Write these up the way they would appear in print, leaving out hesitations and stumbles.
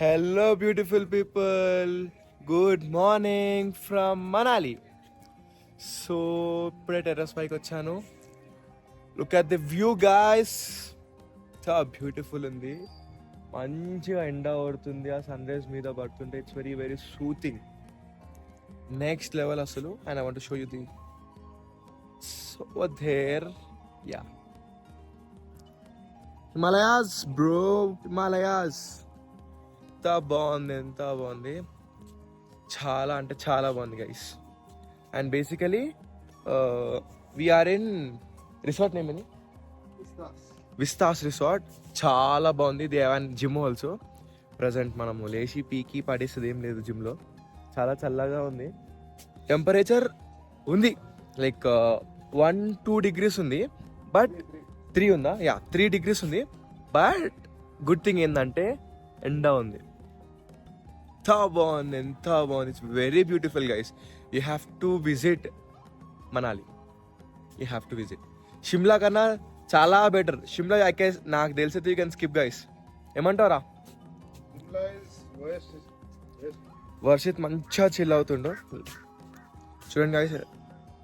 Hello, beautiful people. Good morning from Manali. So ఇప్పుడే terrace పైకి వచ్చాను. Look at the view guys. చాలా beautiful ఉంది. మంచిగా ఎండ పడుతుంది, ఆ సన్ రైజ్ మీద పడుతుంటే it's very very soothing. Next level అసలు. And I want to show you the snow there. Yeah, Himalayas bro, Himalayas. ఎంత బాగుంది, చాలా అంటే చాలా బాగుంది guys. And basically we are in resort name అని విస్తాస్ రిసార్ట్. చాలా బాగుంది. They have gym also. Present మనము లేచి పీకి పడేసేది ఏం లేదు జిమ్లో. చాలా చల్లగా ఉంది. టెంపరేచర్ ఉంది లైక్ 1-2 degrees ఉంది, బట్ 3 ఉందా? 3 degrees ఉంది. బట్ గుడ్ థింగ్ ఏంటంటే ఎండ ఉంది. ఎంత బాగుంది. It's very beautiful guys. You have to visit Manali. You have to visit. Shimla కన్నా చాలా బెటర్. షిమ్లా నాకు తెలిసి యూ కెన్ స్కిప్ గైస్. ఏమంటారా? వర్షిత్ మంచిగా చిల్ అవుతుండో. చూడండి గైస్,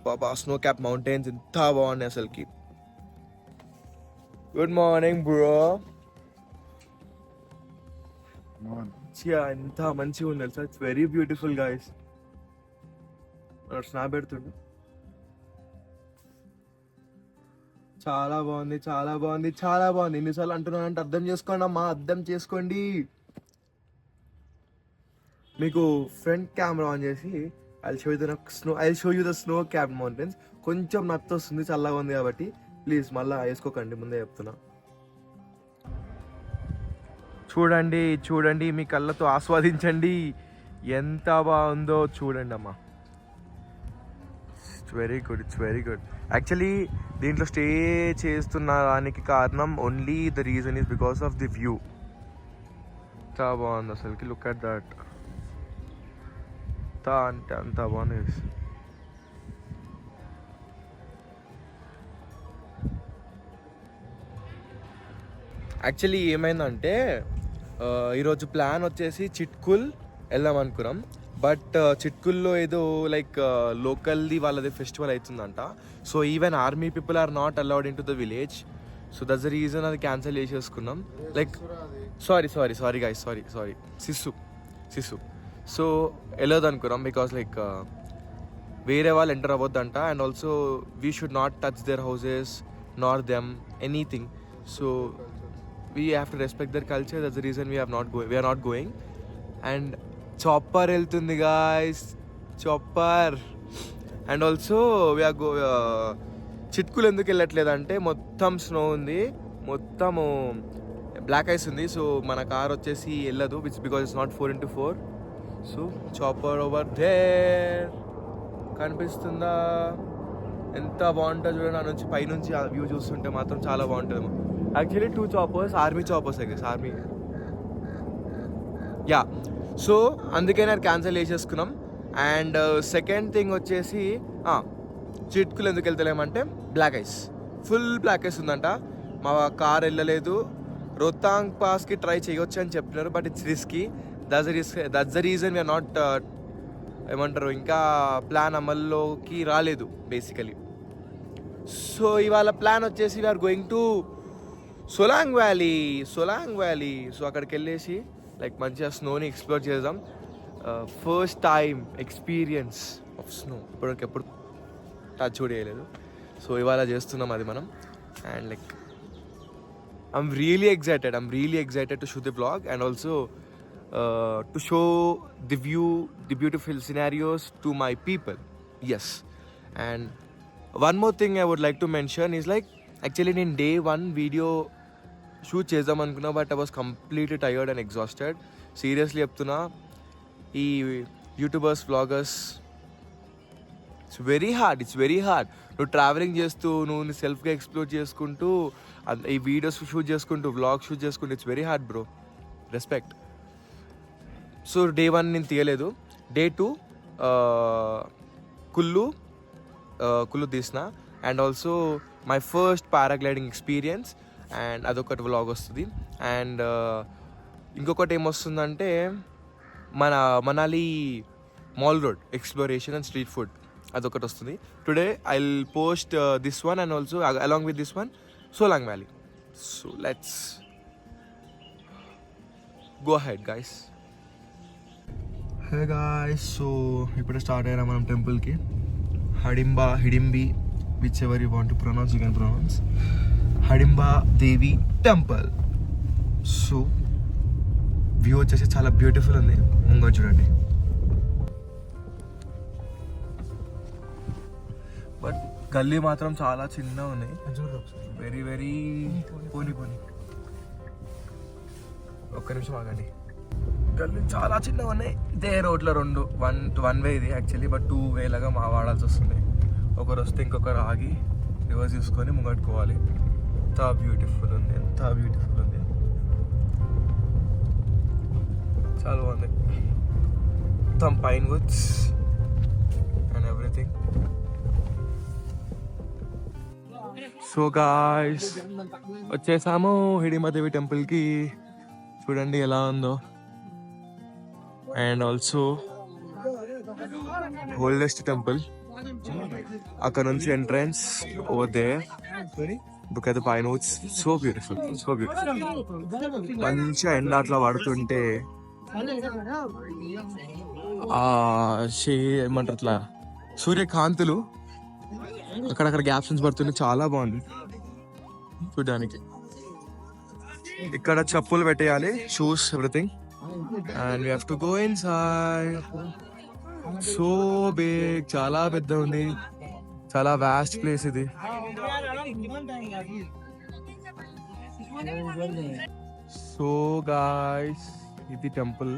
బాబా స్నో క్యాప్ మౌంటైన్స్ ఎంత బాగున్నాయి అసలుకి. Good morning bro. ఎంత మంచిగా ఉంది తెలుసా. It's very beautiful guys. Snap పెడుతుండు. చాలా బాగుంది. ఎన్నిసార్లు అంటున్నానంటే అర్థం చేసుకోండి అమ్మా, అర్థం చేసుకోండి. మీకు ఫ్రంట్ కెమెరా ఆన్ చేసి I show you the snow cap mountains. కొంచెం నత్త వస్తుంది, చల్లగా ఉంది కాబట్టి ప్లీజ్ మళ్ళీ వేసుకోకండి, ముందే చెప్తున్నా. చూడండి మీ కళ్ళతో ఆస్వాదించండి. ఎంత బాగుందో చూడండి అమ్మా. It's very good. యాక్చువల్లీ దీంట్లో స్టే చేస్తున్న దానికి కారణం only the reason is because of the view. ఎంత బాగుంది అసలుకి. Look at that. అంత బాగుంది. యాక్చువల్లీ ఏమైందంటే ఈరోజు ప్లాన్ వచ్చేసి చిట్కుల్ వెళ్దాం అనుకున్నాం. బట్ చిట్కుల్లో ఏదో లైక్ లోకల్ది వాళ్ళది ఫెస్టివల్ అవుతుందంట. So even army people are not allowed into the village. So that's the reason అది క్యాన్సిల్ చేసేసుకున్నాం. Like sorry guys, sorry sis. So వెళ్ళొద్దు అనుకున్నాం బికాస్ లైక్ వేరే వాళ్ళు ఎంటర్ అవ్వద్దంట. And also we should not touch their houses nor them anything. So we have to respect their culture. That's the reason we are not going. And chopper వెళ్తుంది guys, chopper. And also we are Chitkul ఎందుకు వెళ్ళట్లేదంటే మొత్తం snow ఉంది, మొత్తము black ice ఉంది. So మన car వచ్చేసి వెళ్ళదు, which because it's not 4x4. So chopper over there కనిపిస్తుందా? ఎంత బాగుంటుంది చూడండి. ఆ నుంచి పైనుంచి ఆ వ్యూ చూస్తుంటే మాత్రం చాలా బాగుంటుంది. Actually 2 choppers, army choppers army. Yeah, so అందుకే నేను క్యాన్సిల్ చేసేసుకున్నాం. అండ్ సెకండ్ థింగ్ వచ్చేసి చిట్కులు ఎందుకు వెళ్తలేమంటే ఫుల్ బ్లాక్ ఐస్ ఉందంట. మా కార్ వెళ్ళలేదు. రోహతాంగ్ పాస్కి ట్రై చేయొచ్చు అని చెప్తున్నారు, but it's risky. That's the reason we're not ఏమంటారు, ఇంకా ప్లాన్ అమల్లోకి రాలేదు బేసికలీ. సో ఇవాళ ప్లాన్ వచ్చేసి we're going to Solang valley. So అక్కడికి వెళ్ళేసి లైక్ మంచిగా స్నోని ఎక్స్ప్లోర్ చేద్దాం. First time experience of snow. ఎప్పుడు టచ్ కూడా చేయలేదు. సో ఇవాళ చేస్తున్నాం అది మనం. And like I'm really excited to shoot the vlog and also to show the view, the beautiful scenarios to my people. Yes. And one more thing I would like to mention is like actually నేను Day 1 video shoot చేద్దాం అనుకున్నా, but I was completely tired and exhausted. Seriously చెప్తున్నా, ఈ YouTubers, vloggers, it's very hard. నువ్వు travelling చేస్తూ, నువ్వు సెల్ఫ్గా explore చేసుకుంటూ, ఈ వీడియోస్ షూట్ చేసుకుంటూ, వ్లాగ్ షూట్ చేసుకుంటూ, it's very hard bro. Respect. So Day 1 నేను తీయలేదు. Day 2 కుల్లు తీసిన. And also my first paragliding experience. And అదొకటి వ్లాగ్ వస్తుంది. అండ్ ఇంకొకటి ఏమొస్తుందంటే మన Manali mall road exploration and street food అదొకటి వస్తుంది. Today I will post this one and also along with this one Solang valley. So let's go ahead guys. Hey guys, so ఇప్పుడే start అయ్యారా మనం టెంపుల్కి. Hidimbi whichever you want to pronounce you can pronounce. Hidimba Devi temple. So view వచ్చేసి చాలా beautiful ఉంది. ముంగో చూడండి. But గల్లీ మాత్రం చాలా చిన్నగా ఉన్నాయి. వెరీ వెరీ పోనీ ఒక్క నిమిషం ఆగండి. గల్లీ చాలా చిన్నగా ఉన్నాయి. ఇదే రోడ్లో వన్ వే ఇది యాక్చువల్లీ, బట్ 2 వే లాగా మా వాడాల్సి వస్తుంది. ఒకరు వస్తే ఇంకొకరు ఆగి రివర్స్ తీసుకొని ముంగట్టుకోవాలి. ఎంత బ్యూటిఫుల్ ఉంది, ఎంత బ్యూటిఫుల్ ఉంది. చాలా బాగుంది. మొత్తం pine woods and everything. So guys వచ్చేసాము హిడింబాదేవి టెంపుల్కి. చూడండి ఎలా ఉందో. And also oldest temple. అక్కడ నుంచి entrance over there. Look at the pine woods. So beautiful. So beautiful. మంచిగా ఎండ అట్లా పడుతుంటే ఏమంటారు అట్లా సూర్యకాంతులు అక్కడక్కడ గ్యాప్షన్స్ పడుతుంటే చాలా బాగుంది చూడడానికి. ఇక్కడ చెప్పులు పెట్టేయాలి, shoes everything. And we have to go inside. So big, చాలా పెద్ద ఉంది, చాలా వాస్ట్ ప్లేస్ ఇది. సో గాయ్స్ ఇది టెంపుల్.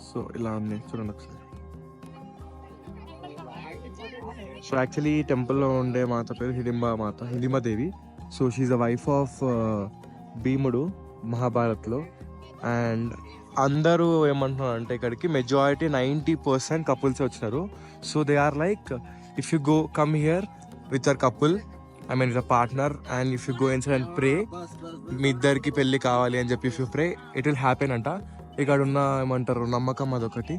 సో ఇలా ఉంది చూడండి ఒకసారి. సో యాక్చువల్లీ టెంపుల్లో ఉండే మాత పేరు Hidimbadevi. So she the wife of భీముడు మహాభారత్లో. అండ్ అందరూ ఏమంటున్నారు అంటే ఇక్కడికి మెజారిటీ 90% కపుల్స్ వచ్చినారు. So they are like, if you come here with your couple, I mean with a partner, and if you go inside and pray, మీ ఇద్దరికి పెళ్ళి కావాలి అని చెప్పి if you pray, it will happen అంట. ఇక్కడ ఉన్న ఏమంటారు నమ్మకం అదొకటి.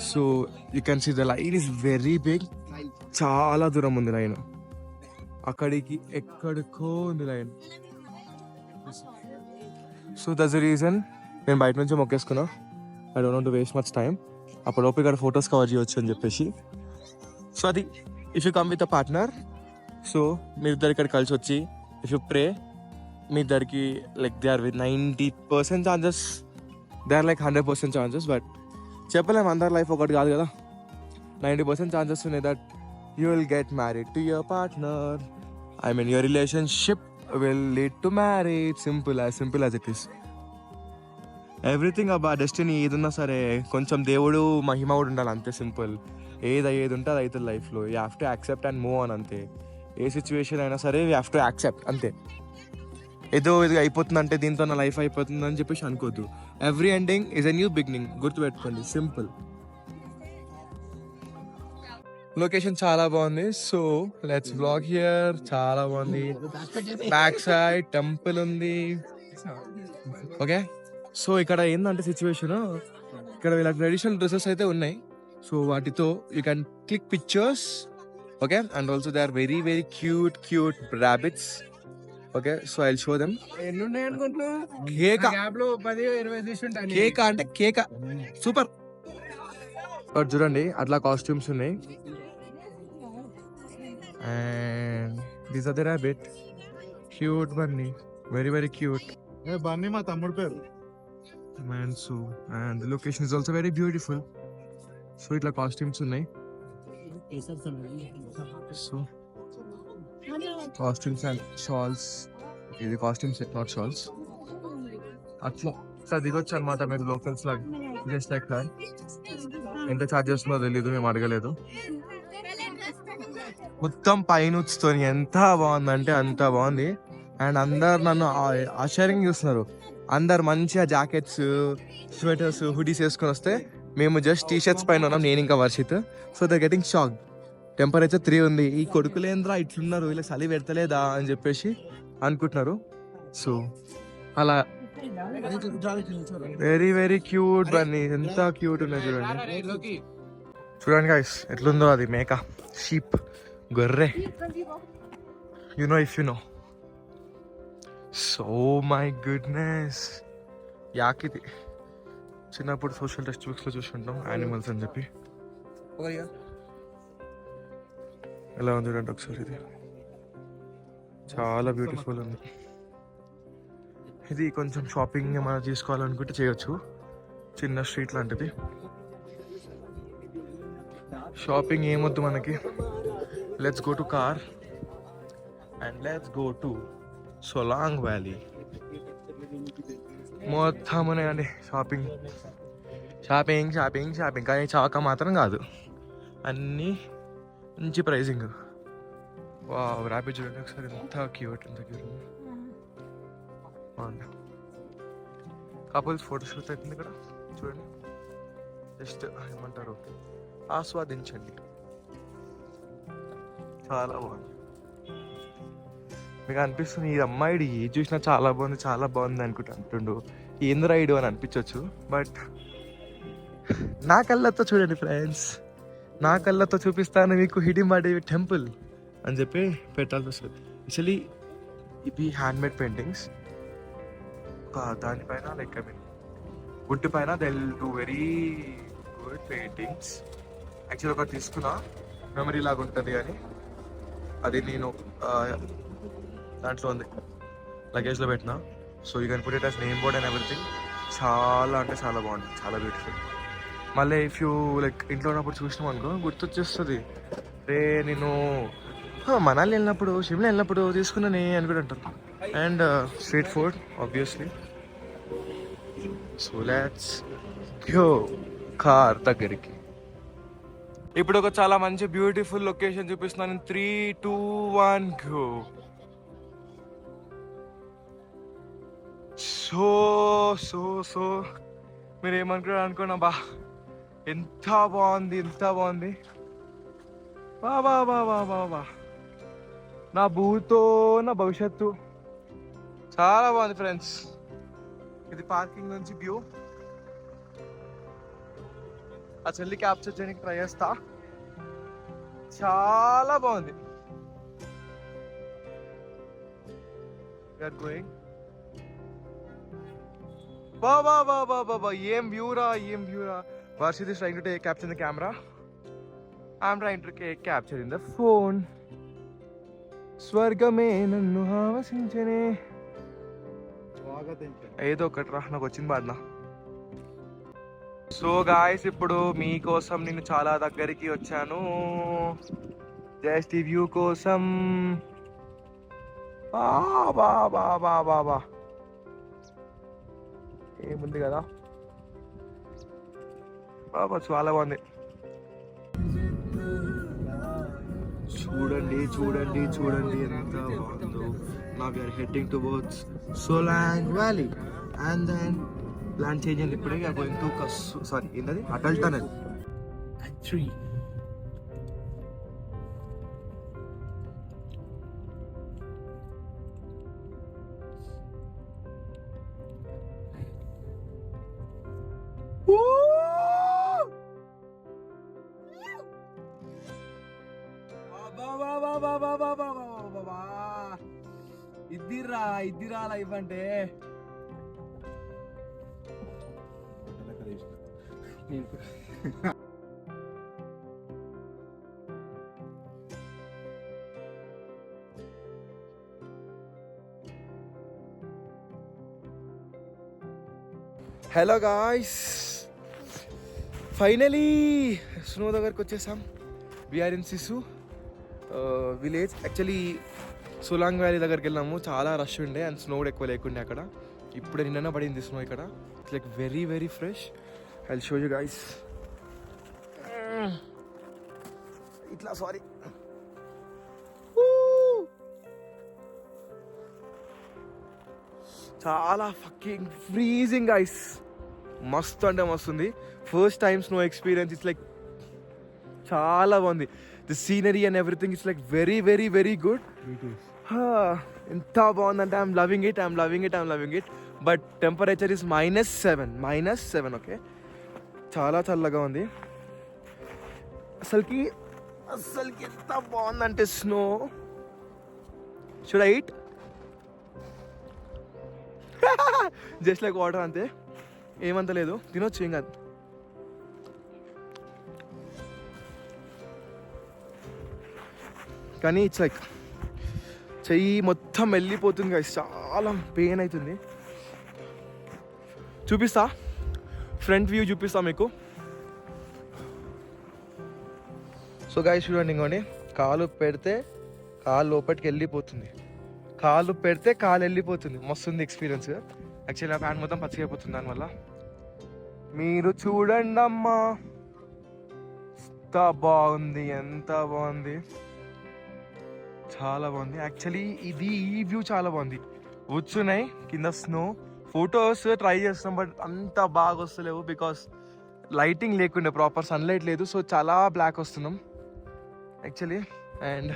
So you can see the line is very big. చాలా దూరం ఉంది లైన్, అక్కడికి ఎక్కడికో ఉంది line. So that's the reason నేను బయట నుంచి మొక్కేసుకున్నా. I don't want to waste much time. అప్పుడోపు ఇక్కడ ఫొటోస్ కవర్ చేయొచ్చు అని చెప్పేసి. సో అది if you come with a partner, so మీ ఇద్దరు ఇక్కడ కలిసి వచ్చి ఇఫ్ యూ ప్రే, మీ ఇద్దరికి like they are with 90% chances, they are like 100% chances. But చెప్పలేము, అందరి లైఫ్ ఒకటి కాదు కదా. 90% ఛాన్సెస్ ఉన్నాయి that you will get married to your partner. I mean your relationship will lead to marriage. Simple as it is. Everything about destiny ఏదున్నా సరే కొంచెం దేవుడు మహిమ కూడా ఉండాలి, అంతే సింపుల్. ఏది ఉంటే అది అవుతుంది లైఫ్లో. You have to accept and move on అంతే. ఏ సిచ్యువేషన్ అయినా సరే యూ హ్యావ్ టు యాక్సెప్ట్ అంతే. ఏదో ఇది అయిపోతుందంటే దీంతో నా లైఫ్ అయిపోతుంది అని చెప్పేసి అనుకోవద్దు. Every ending is a new beginning, గుర్తుపెట్టుకోండి, సింపుల్. లొకేషన్ చాలా బాగుంది. So let's vlog here. చాలా బాగుంది. బ్యాక్ సైడ్ టెంపుల్ ఉంది. ఓకే, సో ఇక్కడ ఏంటంటే సిచ్యువేషన్, ఇక్కడ వీళ్ళ ట్రెడిషనల్ డ్రెస్సెస్ అయితే ఉన్నాయి. సో వాటితో you can click pictures. Okay, and also they are very very cute rabbits. Okay, so I will show them. Cake అంటే కేక్ సూపర్. చూడండి అట్లా కాస్ట్యూమ్స్ ఉన్నాయి. And this are the rabbit. Cute bunny, very very cute. Bunny మా తమ్ముడు పేరు. And so, and the location is also very beautiful. So itla costumes ఉన్నాయి. So costumes and shawls. ఇది costumes not shawls. అట్లా దిగొచ్చు అనమాట మీరు locals లాగా. Just like that. ఎంత ఛార్జ్ చేస్తుందో తెలీదు, మేము అడగలేదు. మొత్తం పైనుచ్చుతో ఎంత బాగుందంటే అంత బాగుంది. అండ్ అందరు నన్ను ఆశ్చర్యంగా చూస్తున్నారు. అందరు మంచిగా జాకెట్స్, స్వెటర్స్, హుడీస్ వేసుకొని వస్తే మేము జస్ట్ టీషర్ట్స్ పైన ఉన్నాం, నేను ఇంకా Varshith. So they getting shock. Temperature 3 ఉంది. ఈ కొడుకులేంద్రా ఇట్లున్నారు, ఇలా చలి పెడతలేదా అని చెప్పేసి అనుకుంటున్నారు. సో అలా వెరీ వెరీ క్యూట్ బన్నీ, ఎంత క్యూట్ ఉన్నాయి చూడండి. చూడండి గైస్ ఎట్లుందో అది మేక, షీప్, గొర్రె. You know if you know. So my goodness, యాకిది చిన్నప్పుడు సోషల్ టెక్స్ట్ బుక్స్ లో చూసి ఉంటాం యానిమల్స్ అని చెప్పి. ఎలా ఉంది చూడండి ఒకసారి, ఇది చాలా బ్యూటిఫుల్ ఉంది. ఇది కొంచెం షాపింగ్ ఏమైనా తీసుకోవాలనుకుంటే చేయొచ్చు, చిన్న స్ట్రీట్ లాంటిది. షాపింగ్ ఏమొద్దు మనకి, let's go to car and let's go to Solang valley. మొత్తం ఉన్నాయండి షాపింగ్ షాపింగ్ షాపింగ్ షాపింగ్, కానీ చాక మాత్రం కాదు, అన్నీ మంచి ప్రైజింగ్. వా ర్యాపిడ్ చూడండి ఒకసారి, ఎంత క్యూట్, ఎంత క్యూట్ బాగుంది. కపుల్స్ ఫోటోషూట్ అవుతుంది ఇక్కడ చూడండి, జస్ట్ ఏమంటారు ఆస్వాదించండి, చాలా బాగుంది. మీకు అనిపిస్తుంది ఈ అమ్మాయిడి ఏది చూసినా చాలా బాగుంది చాలా బాగుంది అనుకుంటా అంటుండు, ఏంది రైడు అని అనిపించవచ్చు. బట్ నా కళ్ళతో చూడండి ఫ్రెండ్స్, నా కళ్ళతో చూపిస్తాను మీకు హిడింబాదేవి టెంపుల్ అని చెప్పి పెట్టాల్సి వస్తుంది. యాక్చువల్లీ ఇవి హ్యాండ్మేడ్ పెయింటింగ్స్, దానిపైన లైక్ ఐ మీన్ వుడ్ పైన they will do very good paintings. Actually ఒకటి తీసుకున్నా మెమరీ లాగా ఉంటుంది అని, అది నేను దాంట్లో ఉంది లగేజ్లో పెట్టిన. So you can put it as name board and everything. చాలా అంటే చాలా బాగుంటుంది, చాలా బ్యూటిఫుల్. మళ్ళీ ఇఫ్ యూ లైక్ ఇంట్లో ఉన్నప్పుడు చూసినాం అనుకో గుర్తొచ్చేస్తుంది, రే నేను మనాలి వెళ్ళినప్పుడు షిమ్లా వెళ్ళినప్పుడు తీసుకున్నానే అని కూడా అంటారు. And street food obviously. So let's go car దగ్గరికి. ఇప్పుడు ఒక చాలా మంచి బ్యూటిఫుల్ లొకేషన్ చూపిస్తున్నాను. 3, 2, 1 గో. సో సో సో మీరు ఏమనుకున్నారు అనుకున్నా, బా ఎంత బాగుంది, ఎంత బాగుంది, బా బా బా బా బా బా, నా భూతో నా భవిష్యత్తు, చాలా బాగుంది ఫ్రెండ్స్. ఇది పార్కింగ్ నుంచి వ్యూ. ఆ చెల్లి క్యాప్చర్ చేయడానికి ట్రై చేస్తా, చాలా బాగుంది. గోయింగ్ బా బా బా బా బా బా, ఏం వ్యూరా, ఏం వ్యూరా. Varshit is trying to take capture in the camera. I'm trying to take capture in the phone. స్వర్గమే నన్ను ఆవసించనే, ఏదో ఒకటి రా, నాకు వచ్చింది బాధ. సో గాయస్ ఇప్పుడు మీకోసం నేను చాలా దగ్గరికి వచ్చాను, జస్ట్ ఈ వ్యూ కోసం. బా బా బా బా బా, ఏముంది కదా బాబా, చాలా బాగుంది. చూడండి చూడండి చూడండి ఎంత బాగుందో. నా we're heading towards Solang valley and then plan change అయింది. ఇప్పుడే గోయింగ్ టు సారీ ఏంటది అటల్ టనల్. ఇద్దిరా లైఫ్ అంటే. హలో గాయ్స్, ఫైనలీ స్నో దగ్గరకు వచ్చేసాం. We're in Sissu village. Actually Solang valley దగ్గరికి వెళ్ళాము, చాలా రష్ ఉండే అండ్ స్నో ఎక్కువ లేకుండే అక్కడ. ఇప్పుడే నిన్న పడింది స్నో ఇక్కడ. It's like very very fresh. I will show you guys. ఇట్లా సారీ, చాలా ఫకింగ్ ఫ్రీజింగ్ గైస్. మస్తు అంటే మస్తు ఉంది. First time snow experience. It's like చాలా బాగుంది. The scenery and everything it's like very very very good. ఎంత బాగుందంటే I'm loving it. But temperature is -7 okay. చాలా చల్లగా ఉంది. అసలుకి ఎంత బాగుందంటే snow. Should I eat? Just like water అంతే, ఏమంత లేదు, తినొచ్చు ఏం కాదు. కానీ ఇట్స్ లైక్ చెయ్యి మొత్తం వెళ్ళిపోతుంది గైస్, చాలా పెయిన్ అవుతుంది. చూపిస్తా, ఫ్రంట్ వ్యూ చూపిస్తా మీకు. సో గైస్ చూడండి, ఇంకోండి, కాలు పెడితే కాలు లోపలికి వెళ్ళిపోతుంది, కాలు పెడితే కాలు వెళ్ళిపోతుంది. మస్తుంది ఎక్స్పీరియన్స్. యాక్చువల్లీ ఆ ప్యాంట్ మొత్తం పచ్చిగా అయిపోతుంది దానివల్ల. మీరు చూడండి అమ్మా, ఎంత బాగుంది, ఎంత బాగుంది, చాలా బాగుంది. యాక్చువల్లీ ఈ వ్యూ చాలా బాగుంది. వచ్చున్నాయి కింద స్నో. ఫొటోస్ ట్రై చేస్తున్నాం బట్ అంత బాగా వస్తలేవు, బికాస్ లైటింగ్ లేకుండే, ప్రాపర్ సన్లైట్ లేదు. సో చాలా బ్లాక్ వస్తున్నాం యాక్చువల్లీ. అండ్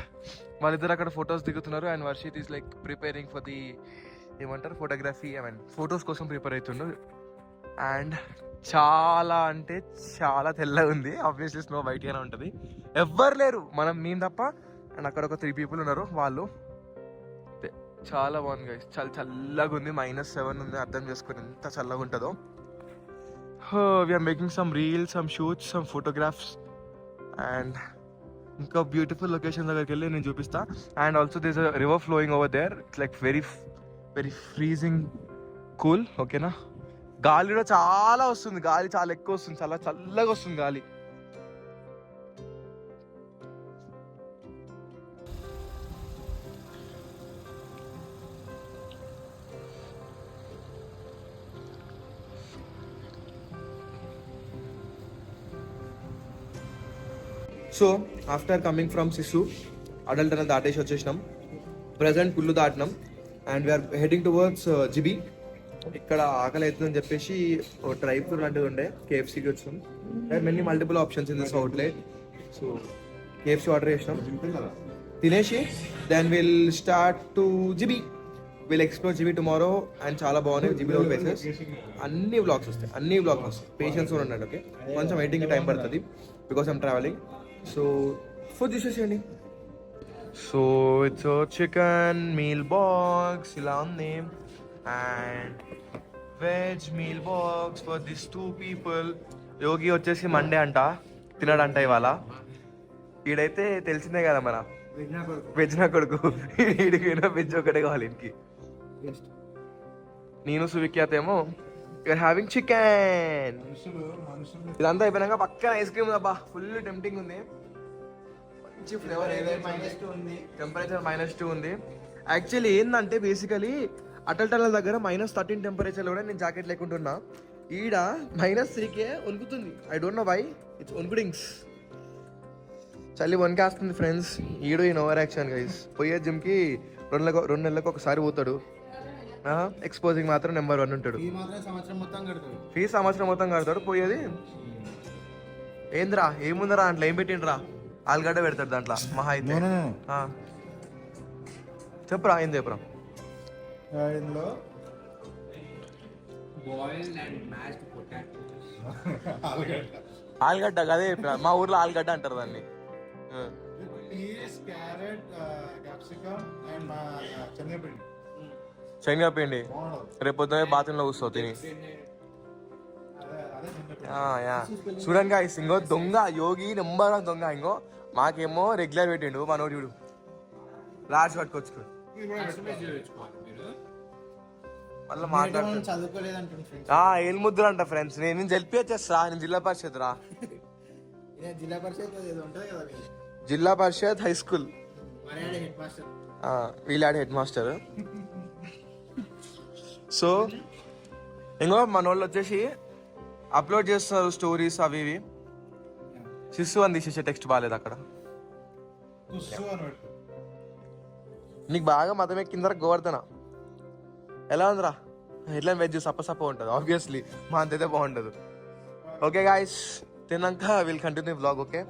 వాళ్ళిద్దరు అక్కడ ఫొటోస్ దిగుతున్నారు. And Varshith is like preparing for the ఏమంటారు ఫోటోగ్రఫీ, ఫొటోస్ కోసం ప్రిపేర్ అవుతుండు. అండ్ చాలా అంటే చాలా తెల్లగా ఉంది. ఆబ్వియస్లీ స్నో వైట్గానే ఉంటుంది. ఎవ్వరు లేరు, మేము తప్ప. అండ్ అక్కడ ఒక 3 people ఉన్నారు, వాళ్ళు. చాలా బాగుంది గైస్, చాలా చల్లగా ఉంది. -7 ఉంది, అర్థం చేసుకుని ఎంత చల్లగా ఉంటుందో. We're making some reels, some shoots, some photographs. And ఇంకా బ్యూటిఫుల్ లొకేషన్ దగ్గరికి వెళ్ళి నేను చూపిస్తా. And also there is a river flowing over there. It's like very freezing cool, ఓకేనా. గాలి కూడా చాలా వస్తుంది, గాలి చాలా ఎక్కువ వస్తుంది, చాలా చల్లగా వస్తుంది గాలి. So after coming from Sissu, అడల్ట్ అనేది దాటేసి వచ్చేసినాం. ప్రజెంట్ కుల్లు దాటినాం. And we are heading towards Jibhi. ఇక్కడ ఆకలి అవుతుందని చెప్పేసి ఒక డ్రైవ్ త్రూ లాంటిది ఉండే, కేఎఫ్సీకి వచ్చాం. Many multiple options in this outlet. So KFC order చేసినాం, తినేసి then will start to GB. Will explore GB tomorrow. And చాలా బాగున్నాయి జిబిలో ప్లేసెస్. అన్ని వ్లాగ్స్ వస్తాయి, పేషెన్స్ కూడా ఉన్నాడు. ఓకే, కొంచెం వెయిటింగ్ టైం పడుతుంది because I'm travelling. So food చూసేసేయండి. So it's chicken meal box ఇలా ఉంది. And veg meal box for this 2 people. యోగి వచ్చేసి మండే అంట, తినడంట ఇవాళ. ఈడైతే తెలిసిందే కదా మన వెజ్ నా కొడుకు, ఈడికైనా వెజ్ ఒకటే కావాలి ఇంటికి. నేను సువిఖ్యాత ఏమో యూఆర్ హ్యావింగ్ చికెన్. ఇదంతా అయిపోయినాక పక్కన ఐస్ క్రీమ్ ఉందబ్బా, ఫుల్ టెంప్టింగ్ ఉంది. మంచి ఫ్లేవర్, టెంపరేచర్ -2 ఉంది. యాక్చువల్లీ ఏంటంటే బేసికలీ అటల్ టనల్ దగ్గర -13 టెంపరేచర్ కూడా నేను జాకెట్ లేకుంటున్నా. ఈడ -3కే వణుకుతుంది. I don't know why, it's వణుకుడింగ్స్. చలి వణికేస్తుంది ఫ్రెండ్స్. ఈడు ఈయన ఓవర్ యాక్షన్ గైస్. పోయే జిమ్కి 2 నెలలకు ఒకసారి పోతాడు. ఎక్స్పోజింగ్ మాత్రం నెంబర్ 1 ఉంటాడు. ఫీ సంవత్సరం మొత్తం కడతాడు. పోయేది ఏంద్రా, ఏముందరా దాంట్లో, ఏం పెట్టిండ్రా, ఆలుగడ్డ పెడతాడు దాంట్లో మహా అయితే. చెప్పురా, ఏం చెప్పురా. ఆలుగడ్డ అదే మా ఊర్లో ఆలుగడ్డ అంటారు దాన్ని. శనగపిండి రేపు పొద్దునే బాత్రూంలో కూర్చోవు తిని. చూడండి గాయ్స్, ఇంకో దొంగ యోగి నెంబర్ 1 దొంగ. ఇంకో మాకేమో రెగ్యులర్ పెట్టిండు మనోడు. చూడు రాసి పట్టుకొచ్చు మళ్ళీ మాట్లాడుతున్నా. ఏళ్ళు ముద్దులు అంట ఫ్రెండ్స్. నేను జల్పి వచ్చేస్తా, నేను జిల్లా పరిషత్ రా. జిల్లా పరిషత్ హై స్కూల్, వీళ్ళాడ హెడ్ మాస్టర్. సో ఇంకో మన వాళ్ళు వచ్చేసి అప్లోడ్ చేస్తున్నారు స్టోరీస్ అవి ఇవి. శిశు అని తీసేసే టెక్స్ట్ బాగాలేదు అక్కడ. నీకు బాగా మతం ఎక్కిందర గోవర్ధన. ఎలా ఉందిరా? హెడ్లైన్ వెజ్ సప్ప ఉంటుంది ఆబ్వియస్లీ, మా అంతైతే బాగుండదు. ఓకే గాయస్, తిన్నాక will continue vlog. Okay,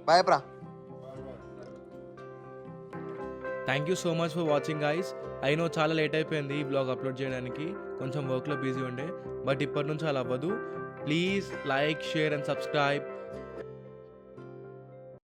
bye bro. Thank you so much for watching guys. అయినో చాలా లేట్ అయిపోయింది ఈ బ్లాగ్ అప్లోడ్ చేయడానికి. కొంచెం వర్క్లో బిజీ ఉండే, బట్ ఇప్పటి నుంచి అలా అవ్వదు. Please like, share and subscribe.